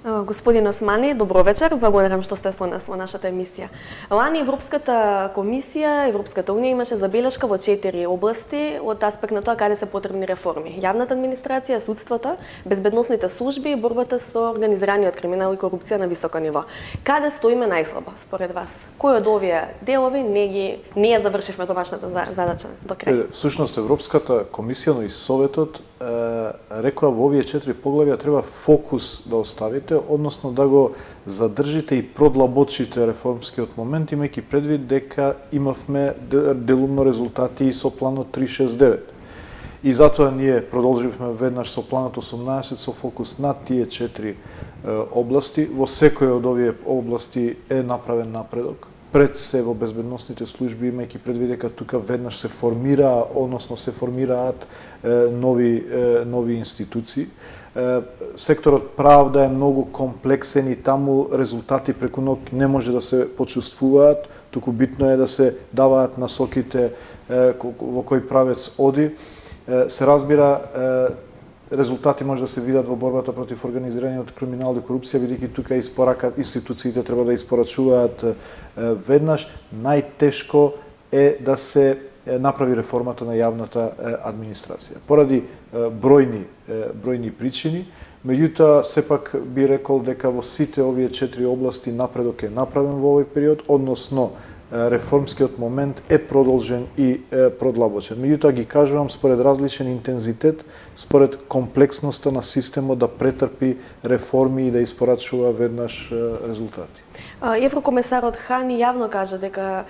Господин Османи, добро вечер. Благодарам што сте со нас во нашата емисија. Лани Европската комисија, Европската унија имаше забелешка во 4 области од аспект на тоа каде се потребни реформи. Јавната администрација, судството, безбедносните служби и борбата со организираниот криминал и корупција на високо ниво. Каде стоиме најслабо според вас? Кој од овие делови не ја завршивме домашната задача до крај? Всушност Европската комисија, но и Советот рекоа во овие 4 поглавја треба фокус да оставите, односно да го задржите и продлабочите реформскиот момент, имајќи предвид дека имавме делумно резултати и со планот 369. И затоа ние продолживме веднаш со планот 18 со фокус на тие 4 области. Во секој од овие области е направен напредок. Пред се во безбедносните служби, имајќи предвид дека тука веднаш се формира, односно се формираат нови институции. Секторот правда е многу комплексен и таму резултати преку ног не може да се почувствуваат, туку битно е да се даваат насоките во кој правец оди. Се разбира, резултати може да се видат во борбата против организираниот криминал и корупција, бидејќи тука институциите треба да испорачуваат веднаш. Најтешко е да се направи реформата на јавната администрација. Поради бројни причини, меѓутоа сепак би рекол дека во сите овие 4 области напредок е направен во овој период, односно реформскиот момент е продолжен и продлабочен. Меѓутоа ги кажувам според различен интензитет, според комплексноста на системот да претрпи реформи и да испорачува веднаш резултати. Еврокомесарот Хан јавно кажа дека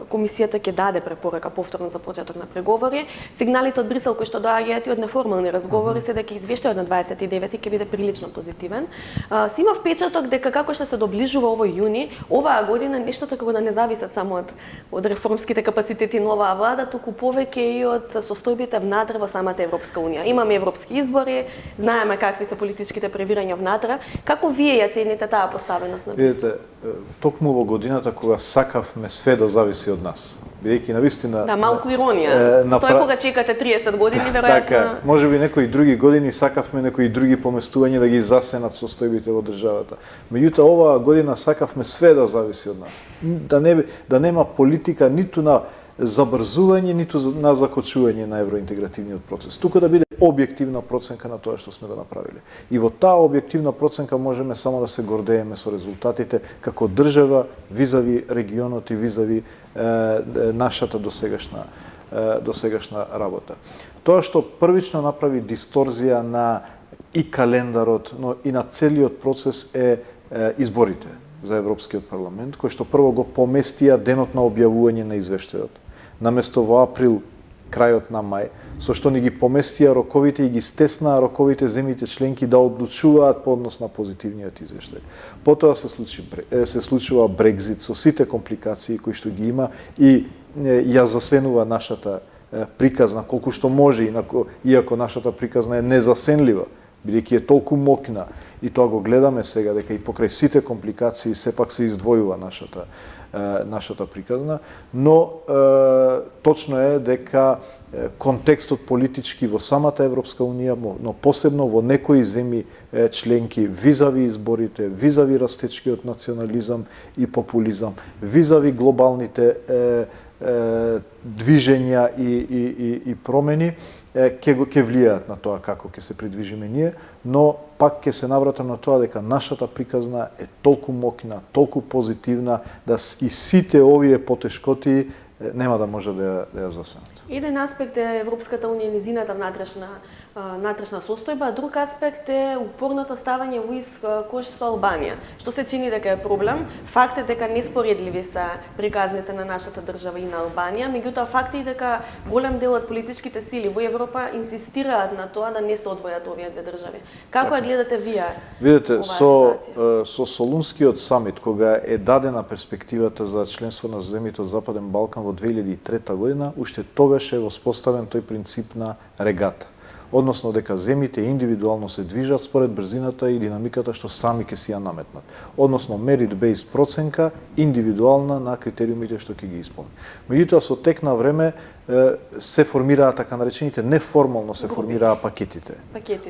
комисијата ќе даде препорака повторно за почеток на преговори. Сигналите од Брисел кои што доаѓаат и од неформални разговори се дека извештајот на 29 ќе биде прилично позитивен. Се има впечаток дека како што се доближува овој јуни, оваа година нештата како да не зависат само од реформските капацитети на оваа влада, туку повеќе и од состојбите внатре во самата Европска унија. Имаме европски избори, знаеме какви се политичките превирања внатре. Како вие ја цените таа поставеност на Брисел? Токму во годината кога сакавме све да зависи од нас. Бидејќи навистина малку иронија. Тој кога чекате 30 години веројатно. Така, можеби некои други години сакавме некои други поместувања да ги засенат состојбите во државата. Меѓутоа оваа година сакавме све да зависи од нас. Да нема политика ниту на забрзување, ниту на закочување на евроинтегративниот процес. Туку да биде објективна проценка на тоа што сме да направиле. И во таа објективна проценка можеме само да се гордееме со резултатите како држава, визави регионот и визави нашата досегашна работа. Тоа што првично направи дисторзија на и календарот, но и на целиот процес е изборите за Европскиот парламент, кој што прво го поместија денот на објавување на извештајот. Наместо во април, крајот на мај, со што ни ги поместија роковите и ги стеснаа роковите земјите членки да одлучуваат по однос на позитивниот извештај. Потоа се случува Брекзит со сите компликации кои што ги има и ја засенува нашата приказна колку што може, иако нашата приказна е незасенлива, бидејќи е толку мокна. И тоа го гледаме сега, дека и покрај сите компликации сепак се издвојува нашата приказна, но точно е дека контекстот политички во самата Европска унија, но посебно во некои земји членки визави изборите, визави растечкиот национализам и популизам, визави глобалните движења и промени, ќе влијаат на тоа како ќе се придвижиме ние, но пак ќе се навратам на тоа дека нашата приказна е толку мокна, толку позитивна, да и сите овие потешкоти нема да може да ја засенат. Еден аспект е Европската унија низината внатрешна состојба, а друг аспект е упорното ставање во ист кош со Албанија, што се чини дека е проблем. Факт е дека неспоредливи се приказните на нашата држава и на Албанија, меѓутоа факт е дека голем дел од политичките сили во Европа инсистираат на тоа да не се одвојат овие две држави. Како ја гледате вие? Видете, со Солунскиот самит, кога е дадена перспективата за членство на земјите од Западен Балкан во 2003 година, уште тогаш е воспоставен тој принцип на регата. односно дека земјите индивидуално се движат според брзината и динамиката што сами ќе си ја наметнат. Односно merit-based проценка индивидуална на критериумите што ќе ги исполни. Меѓутоа со тек на време се формираа така наречените неформално се формираа пакетите.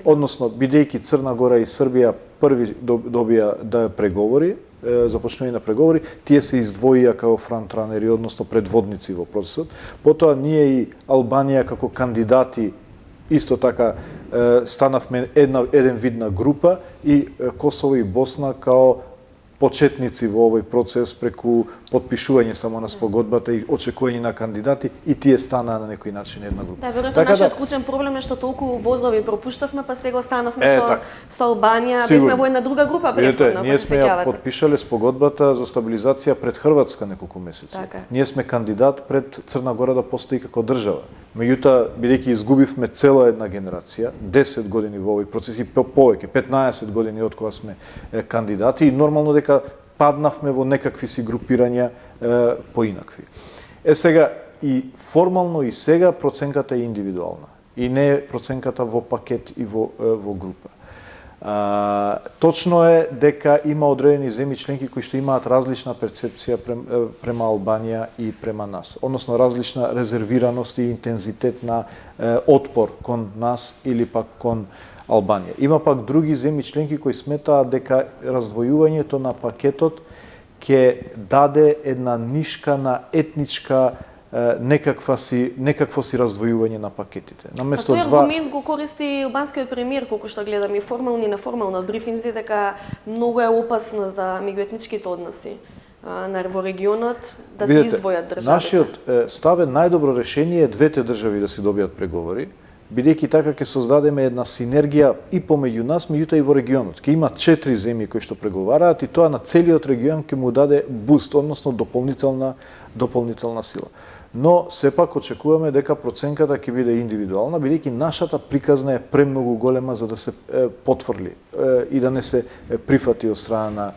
Односно бидејќи Црна Гора и Србија први добија да преговори, започнување на преговори, тие се издвоија како фронтранери, односно предводници во процесот. Потоа ние и Албанија како кандидати исто така станавме еден вид на група и Косово и Босна као почетници во овој процес преку подпишување само на спогодбата и очекување на кандидати и тие станаа на некој начин една група. Да, веројатно нашиот клучен проблем е што толку возлови пропуштавме, па сега останавме со Албанија, бевме во една друга група претходно, ние сме ја подпишале спогодбата за стабилизација пред Хрватска неколку месеци. Ние сме кандидат пред Црна Гора да постои како држава. Меѓутоа, бидејќи изгубивме цела една генерација, 10 години во овој процес и повеќе, 15 години од кога сме кандидати и нормално дека паднавме во некакви си групирања поинакви. Сега и формално и сега проценката е индивидуална и не е проценката во пакет и во група. Точно е дека има одредени земји членки кои што имаат различна перцепција према Албанија и према нас, односно различна резервираност и интензитет на отпор кон нас или пак кон Албанија. Има пак други земји членки кои сметаат дека раздвојувањето на пакетот ќе даде една нишка на етничка некакво си раздвојување на пакетите. Наместо тој аргумент го користи албанскиот премиер, колку што гледам и формални и неформални од брифинзи, дека многу е опасно за меѓуетничките односи во регионот да се издвојат државите. Нашиот став е најдобро решение е двете држави да си добијат преговори, бидејќи така ќе создадеме една синергија и помеѓу нас, меѓутоа и во регионот. Ќе има 4 земји кои што преговараат и тоа на целиот регион ќе му даде буст, односно дополнителна сила. Но сепак очекуваме дека проценката ќе биде индивидуална, бидејќи нашата приказна е премногу голема за да се потврли и да не се прифати од страна на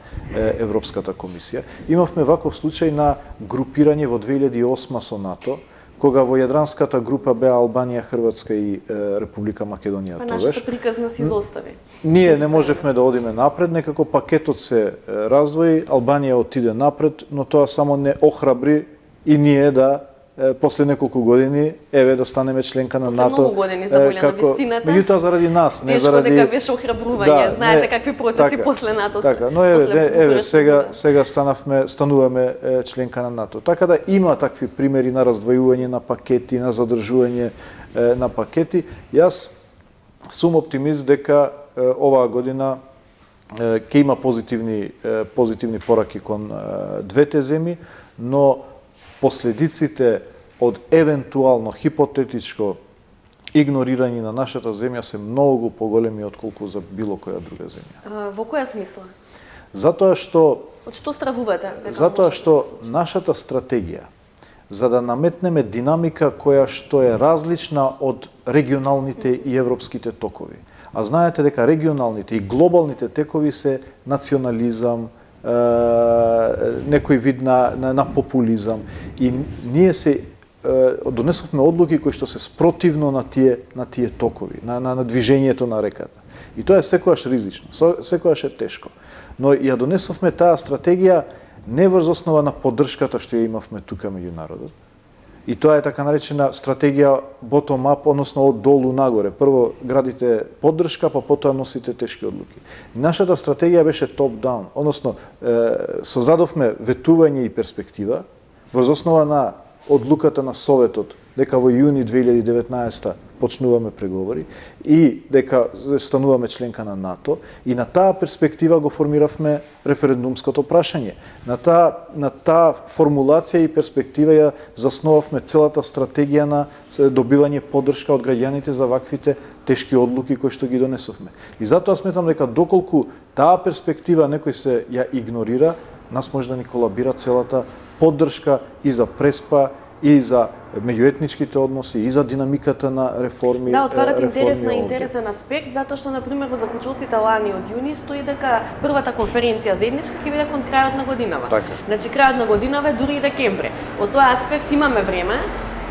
Европската комисија. Имавме ваков случај на групирање во 2008 со НАТО, кога во јадранската група беа Албанија, Хрватска и Република Македонија тогаш. Нашата приказна се изостави. Ние не можевме да одиме напред, некако пакетот се раздвои, Албанија отиде напред, но тоа само не охрабри и ние да после неколку години да станеме членка на НАТО. После многу години за волја на вистината. Меѓутоа заради нас, не заради дека беше охрабрување. Знаете какви процеси после НАТО се. Така, но сега стануваме членка на НАТО. Така да има такви примери на раздвојување на пакети, на задржување на пакети. Јас сум оптимист дека оваа година ќе има позитивни пораки кон двете земји, но последиците од евентуално хипотетичко игнорирање на нашата земја се многу поголеми отколку за било која друга земја. Во која смисла? Затоа што од што стравувате? Затоа што нашата стратегија за да наметнеме динамика која што е различна од регионалните и европските токови. А знаете дека регионалните и глобалните текови се национализам, некој вид на популизам и ние се донесовме одлуки кои што се спротивно на тие токови, на движењето на реката. И тоа е секогаш ризично, секогаш е тешко. Но ја донесовме таа стратегија не врз основа на поддршката што ја имавме тука меѓу народот. И тоа е така наречена стратегија bottom-up, односно од долу нагоре. Прво градите поддршка, па потоа носите тешки одлуки. Нашата стратегија беше top-down, односно создадовме ветување и перспектива врз основа на одлуката на Советот дека во јуни 2019 почнуваме преговори и дека стануваме членка на НАТО и на таа перспектива го формиравме референдумското прашање. На таа формулација и перспектива ја засновавме целата стратегија на добивање поддршка од граѓаните за ваквите тешки одлуки кои што ги донесовме. И затоа сметам дека доколку таа перспектива некој се ја игнорира, нас може да ни колабира целата поддршка и за Преспа, и за меѓуетничките односи, и за динамиката на реформи. Да, отварат интересен аспект, затоа што, например, во заклучоците лани од јуни стои дека првата конференција заедничка ќе биде кон крајот на годинава. Така. Значи, крајот на годинава е дури и декември. Од тој аспект имаме време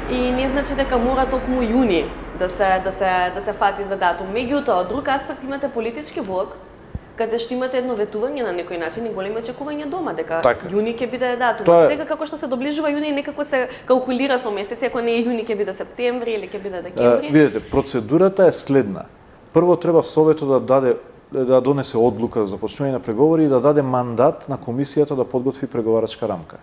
и не значи дека мора токму јуни да се фати за датум. Меѓутоа, од друг аспект имате политички влог, каде што имате едно ветување на некој начин и големи очекувања дома дека јуни ќе биде датумот. Сега како што се доближува јуни, некако се калкулира со месеци, ако не е јуни ќе биде септември или ќе биде декември. Видете, процедурата е следна. Прво треба Советот да донесе одлука за започнување на преговори и да даде мандат на комисијата да подготви преговарачка рамка.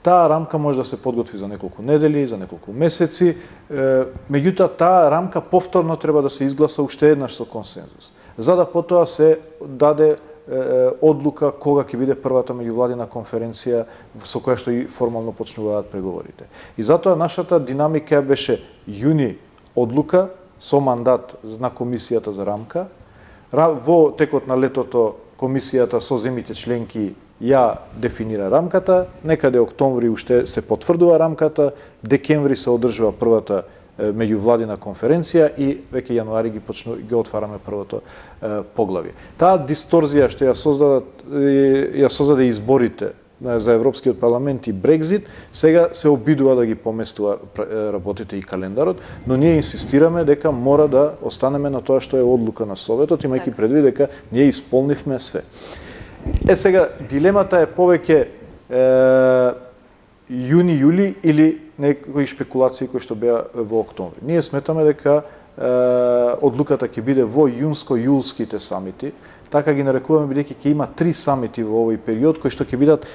Таа рамка може да се подготви за неколку недели, за неколку месеци, меѓутоа таа рамка повторно треба да се изгласа уште еднаш со консензус, за да потоа се даде одлука кога ќе биде првата меѓувладина конференција со која што и формално почнуваат преговорите. И затоа нашата динамика беше јуни одлука со мандат на комисијата за рамка. Во текот на летото комисијата со земјите членки ја дефинира рамката, некаде октомври уште се потврдува рамката, декември се одржува првата меѓувладина конференција и веќе јануари ги отвараме првото поглавје. Таа дисторзија што ја создаде изборите за Европскиот парламент и Брекзит, сега се обидува да ги поместува работите и календарот, но ние инсистираме дека мора да останеме на тоа што е одлука на Советот, имајќи предвид дека ние исполнивме све. Сега, дилемата е повеќе јуни-јули или некои шпекулации кои што беа во октомври. Ние сметаме дека одлуката ќе биде во јунско-јулските самити, така ги нарекуваме бидејќи ќе има 3 самити во овој период кои што ќе бидат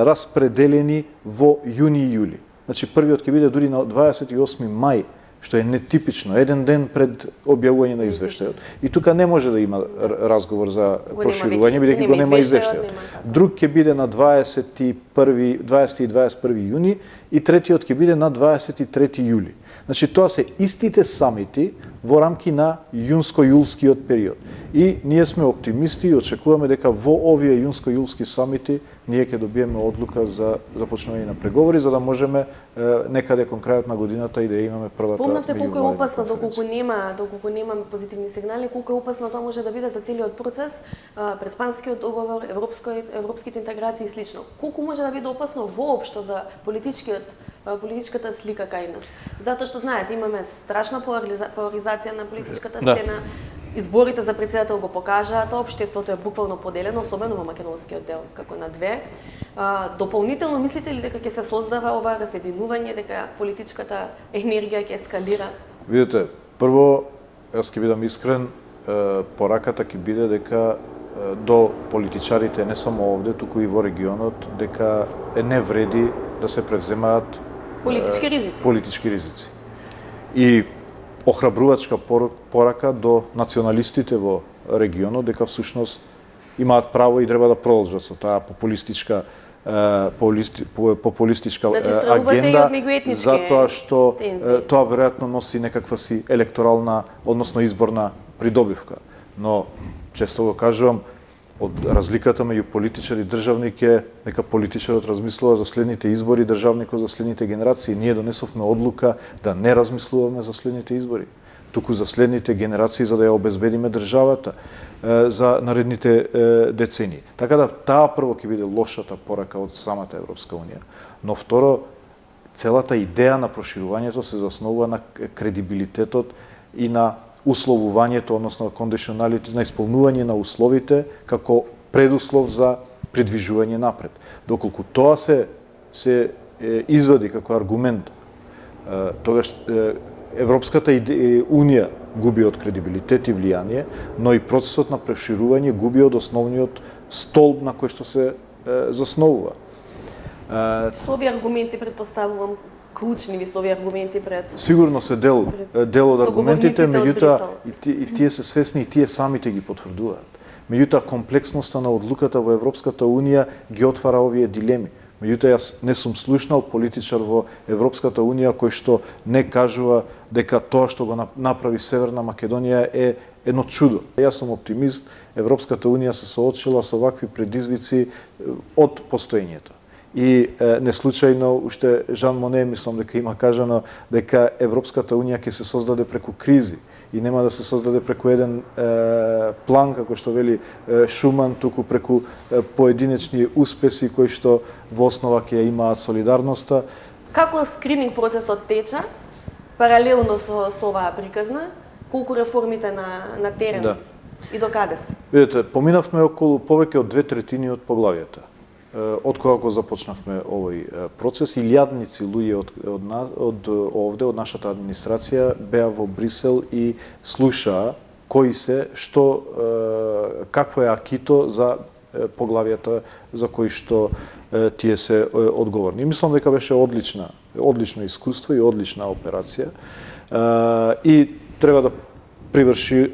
распределени во јуни и јули. Значи првиот ќе биде дури на 28 мај, што е нетипично, еден ден пред објавување на извештајот. И тука не може да има разговор за проширување, бидејќи го нема извештајот. Друг ќе биде на 20 и 21 јуни и третиот ќе биде на 23 јули. Значи тоа се истите самити во рамки на јунско-јулскиот период. И ние сме оптимисти и очекуваме дека во овие јунско-јулски самити ние ќе добиеме одлука за започнување на преговори, за да можеме некаде кон крајот на годината и да имаме првата. Спомнавте колку е опасно доколку нема позитивни сигнали, колку е опасно тоа може да биде за целиот процес, преспанскиот договор, европските интеграции и слично. Колку може да биде опасно воопшто за политичката слика кај нас. Затоа што знаете, имаме страшна поларизација на политичката сцена. Изборите за председател го покажаат, општеството е буквално поделено, особено во македонскиот дел, како на две. Дополнително мислите ли дека ќе се создава ова разединување, дека политичката енергија ќе ескалира? Видете, прво, јас ќе бидам искрен, пораката ќе биде дека до политичарите не само овде, туку и во регионот, дека не вреди да се превземаат политички ризици. И охрабрувачка порака до националистите во регионот дека всушност имаат право и треба да продолжат со таа популистичка агенда, затоа што тоа веројатно носи некаква си електорална, односно изборна придобивка. Но често го кажувам, од разликата меѓу политичар и државник е дека политичарот размислува за следните избори, државникот за следните генерации. Ние донесовме одлука да не размислуваме за следните избори, туку за следните генерации, за да ја обезбедиме државата за наредните децении. Така да таа прво ќе биде лошата порака од самата Европска унија. Но второ, целата идеја на проширувањето се заснова на кредибилитетот и на условувањето, односно кондиционалите, на исполнување на условите како предуслов за придвижување напред. Доколку тоа се извади како аргумент, тогаш Европската унија губи од кредибилитет и влијание, но и процесот на проширување губи од основниот столб на кој што се засновува. Слови аргументи предпоставувам клучни вислови аргументи пред. Сигурно се дел од аргументите, меѓутоа и тие се свесни и тие самите ги потврдуваат. Меѓутоа комплексноста на одлуката во Европската унија ги отвара овие дилеми. Меѓутоа јас не сум слушнал политичар во Европската унија кој што не кажува дека тоа што го направи Северна Македонија е едно чудо. Јас сум оптимист, Европската унија се соочила со вакви предизвици од постоењето. И не случајно, уште Жан Моне, мислам дека има кажано дека Европската унија ќе се создаде преку кризи и нема да се создаде преку еден план, како што вели Шуман, туку преку поединечни успеси кои што во основа ќе имаат солидарноста. Како скрининг процесот тече паралелно со оваа приказна, колку реформите на терен Да. и до каде се? Видете, поминавме околу повеќе од 2/3 од поглавијата. Од кога го започнавме овој процес, илјадници луѓе од овде, од нашата администрација, беа во Брисел и слушаа кои се, што, какво е акито за поглавијата за кои што тие се одговорни. Мислам дека беше одлично искуство и одлична операција. И треба да приврши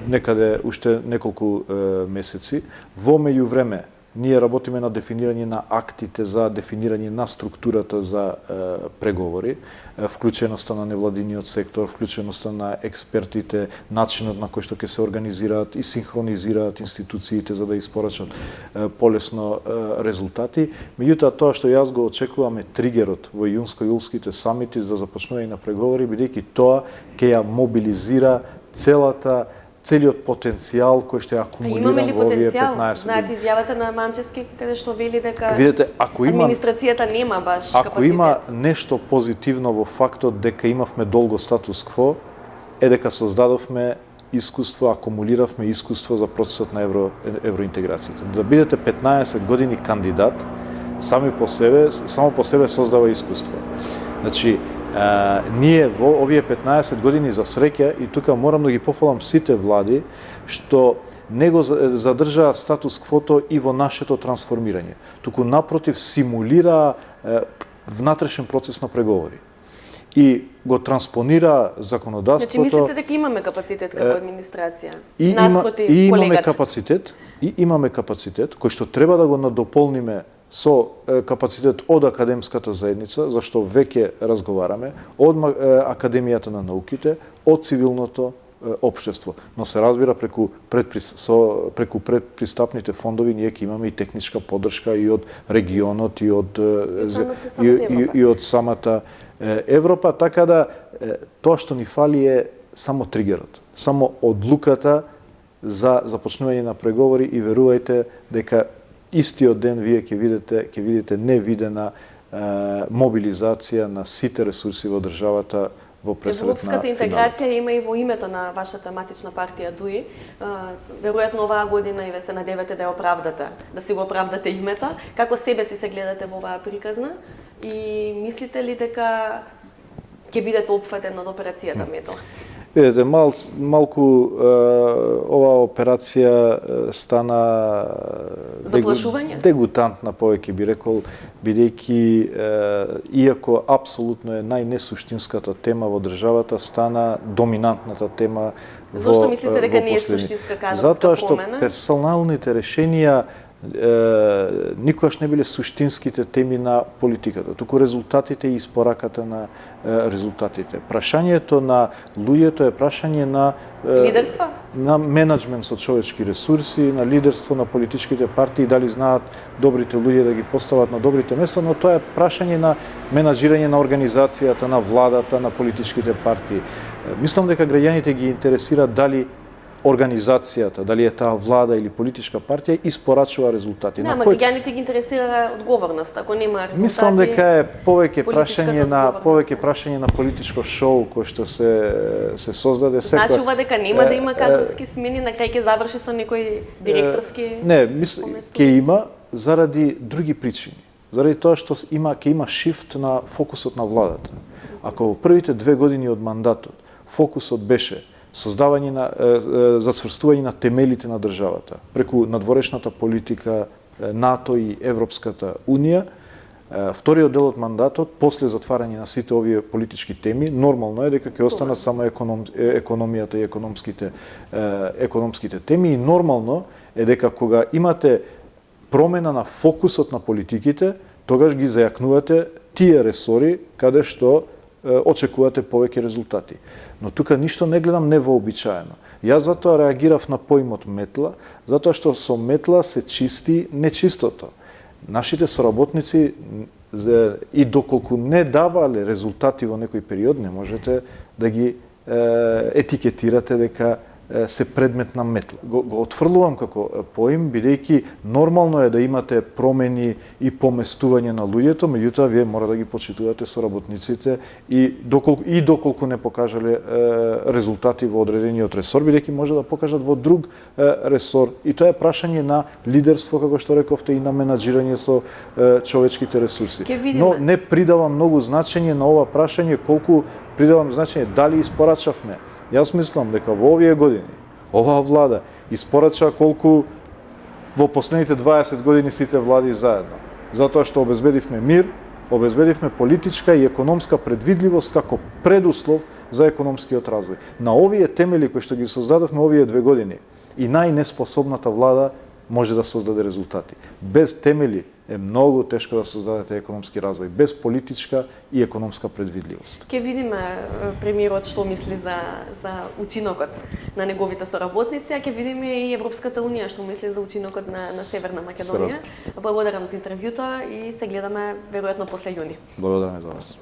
некаде уште неколку месеци. Во меѓувреме, ние работиме на дефинирање на актите за дефинирање на структурата за преговори, вклученоста на невладиниот сектор, вклученоста на експертите, начинот на кој што ќе се организираат и синхронизираат институциите за да испорачат полесно резултати. Меѓутоа, тоа што јас го очекувам е тригерот во јунско-јулските самити за започнување на преговори, бидејќи тоа ќе ја мобилизира целиот потенцијал кој што е акумулиран во овие 15 години. Знаете изјавата на Манчевски каде што вели дека видете, администрацијата нема баш капацитет. Ако има нешто позитивно во фактот дека имавме долго статус кво, е дека создадовме искуство, акумулиравме искуство за процесот на евроинтеграцијата. Да бидете 15 години кандидат, само по себе создава искуство. Значи, ние во овие 15 години за среќа, и тука морам да ги пофалам сите влади, што не го задржаа статус квото и во нашето трансформирање. Туку напротив симулира внатрешен процес на преговори. И го транспонира законодавството. Значи мислите дека имаме капацитет како администрација? Имаме капацитет кој што треба да го надополниме со капацитет од академската заедница, зашто веќе разговараме, од Академијата на науките, од цивилното општество. Но се разбира преку предпристапните фондови ние ќе имаме и техничка поддршка и од регионот и од самата Европа, така да тоа што ни фали е само тригерот, само одлуката за започнување на преговори и верувајте дека истиот ден вие ќе видите невидена мобилизација на сите ресурси во државата во пресрет на Европската интеграција има и во името на вашата матична партија ДУИ. Веројатно оваа година и ве се надевате да ја оправдате, да си го оправдате името. Како себе си се гледате во оваа приказна и мислите ли дека ќе бидете опфатен од операцијата МЕТО? Видете, малку оваа операција стана дегутантна, повеќе би рекол, бидејќи иако апсолутно е најнесуштинската тема во државата, стана доминантната тема во Зошто мислите дека не е суштинска кадровска промена? Затоа што персоналните решенија никогаш не биле суштинските теми на политиката, туку резултатите и испораката на резултатите. Прашањето на луѓето е прашање на лидерство, на менеджмент со човечки ресурси, на лидерство на политичките партии, дали знаат добрите луѓе да ги постават на добрите места, но тоа е прашање на менаџирање на организацијата, на владата, на политичките партии. Мислам дека граѓаните ги интересира дали организацијата, дали е таа влада или политичка партија, испорачува резултати. Ама граѓаните ги интересира одговорност, ако нема резултати. Мислам дека е повеќе прашање на политичко шоу кој што се создаде. Значи ова дека нема да има кадровски смени, на крај ќе заврши со некој директорски. Не, мислам ќе има заради други причини. Заради тоа што ќе има шифт на фокусот на владата. Ако во првите 2 години од мандатот фокусот беше создавање на засврстување на темелите на државата преку надворешната политика, НАТО и Европската унија, вториот дел од мандатот после затварање на сите овие политички теми, нормално е дека ќе останат само економијата и економските теми и нормално е дека кога имате промена на фокусот на политиките, тогаш ги зајакнувате тие ресори каде што очекувате повеќе резултати. Но тука ништо не гледам невообичаено. Јас затоа реагирав на поимот метла, затоа што со метла се чисти нечистото. Нашите соработници и доколку не давале резултати во некој период, не можете да ги етикетирате дека се предмет на метла. Го отфрлувам како поим, бидејќи нормално е да имате промени и поместување на луѓето, меѓутоа вие мора да ги почитувате соработниците и доколку не покажале резултати во одредениот ресор, бидејќи може да покажат во друг ресор. И тоа е прашање на лидерство, како што рековте, и на менаџирање со човечките ресурси. Но не придавам многу значење на ова прашање, колку придавам значење дали испорачавме. Јас мислам дека во овие години оваа влада испорача колку во последните 20 години сите влади заедно. Затоа што обезбедивме мир, обезбедивме политичка и економска предвидливост како предуслов за економскиот развој. На овие темели кои што ги создадовме овие 2 години и најнеспособната влада може да создаде резултати. Без темели е многу тешко да создадете економски развој, без политичка и економска предвидливост. Ке видиме премиерот што мисли за учинокот на неговите соработници, а ке видиме и Европската унија што мисли за учинокот на Северна Македонија. Благодарам за интервјуто и се гледаме веројатно после јуни. Благодарам за вас.